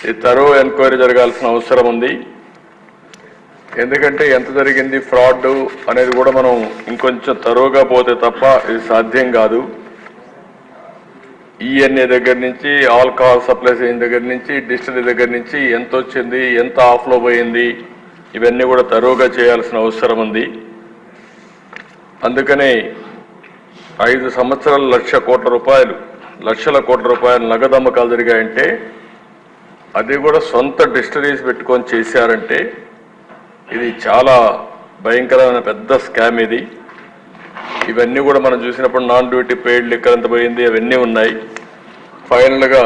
ఈ తరో ఎంక్వైరీ జరగాల్సిన అవసరం ఉంది. ఎందుకంటే ఎంత జరిగింది ఫ్రాడ్ అనేది కూడా మనం ఇంకొంచెం తరోగా పోతే తప్ప ఇది సాధ్యం కాదు. ఈఎన్ఏ దగ్గర నుంచి ఆల్కహాల్ సప్లైస్ అయిన దగ్గర నుంచి డిస్టిలరీ దగ్గర నుంచి ఎంత వచ్చింది, ఎంత ఆఫ్లో పోయింది, ఇవన్నీ కూడా తరోగా చేయాల్సిన అవసరం ఉంది. అందుకనే 5 సంవత్సరాలు లక్షల కోట్ల రూపాయలు నగదు అమ్మకాలు జరిగాయంటే అది కూడా సొంత డిస్టిలరీస్ పెట్టుకొని చేశారంటే ఇది చాలా భయంకరమైన పెద్ద స్కామ్ ఇది. ఇవన్నీ కూడా మనం చూసినప్పుడు నాన్ డ్యూటీ పెయిడ్ లిక్కర్ ఎంత పోయింది అవన్నీ ఉన్నాయి. ఫైనల్గా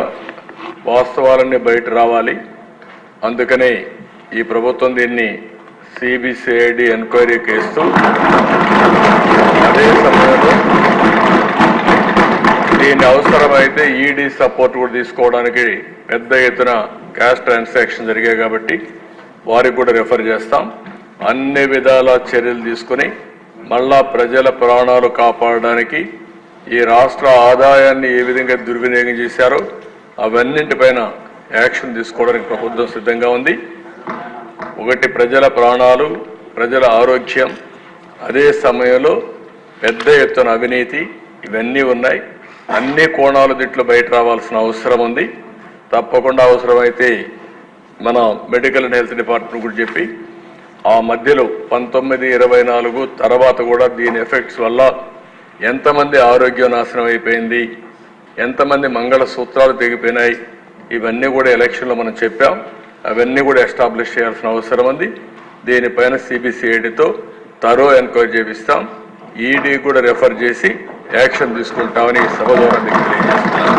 వాస్తవాలన్నీ బయట రావాలి. అందుకనే ఈ ప్రభుత్వం దీన్ని సిబిసిఐడి ఎంక్వైరీకి ఇస్తూ అదే సమయంలో దీన్ని అవసరమైతే ఈడీ సపోర్ట్ కూడా తీసుకోవడానికి పెద్ద ఎత్తున క్యాష్ ట్రాన్సాక్షన్ జరిగాయి కాబట్టి వారికి కూడా రెఫర్ చేస్తాం. అన్ని విధాల చర్యలు తీసుకుని మళ్ళా ప్రజల ప్రాణాలు కాపాడడానికి ఈ రాష్ట్ర ఆదాయాన్ని ఏ విధంగా దుర్వినియోగం చేశారో అవన్నింటిపైన యాక్షన్ తీసుకోవడానికి ప్రభుత్వం సిద్ధంగా ఉంది. ఒకటి ప్రజల ప్రాణాలు, ప్రజల ఆరోగ్యం, అదే సమయంలో పెద్ద ఎత్తున అవినీతి ఇవన్నీ ఉన్నాయి. అన్ని కోణాలు దీంట్లో బయట రావాల్సిన అవసరం ఉంది. తప్పకుండా అవసరమైతే మన మెడికల్ అండ్ హెల్త్ డిపార్ట్మెంట్ కూడా చెప్పి ఆ మధ్యలో 1924 తర్వాత కూడా దీని ఎఫెక్ట్స్ వల్ల ఎంతమంది ఆరోగ్యం నాశనం అయిపోయింది, ఎంతమంది మంగళసూత్రాలు తెగిపోయినాయి, ఇవన్నీ కూడా ఎలక్షన్లో మనం చెప్పాం. అవన్నీ కూడా ఎస్టాబ్లిష్ చేయాల్సిన అవసరం ఉంది. దీనిపైన సిబిసిఐడితో తరో ఎంక్వైరీ చేపిస్తాం. ఈడీ కూడా రెఫర్ చేసి యాక్షన్ తీసుకుంటామని సభ ద్వారా మీకు తెలియజేస్తున్నాను.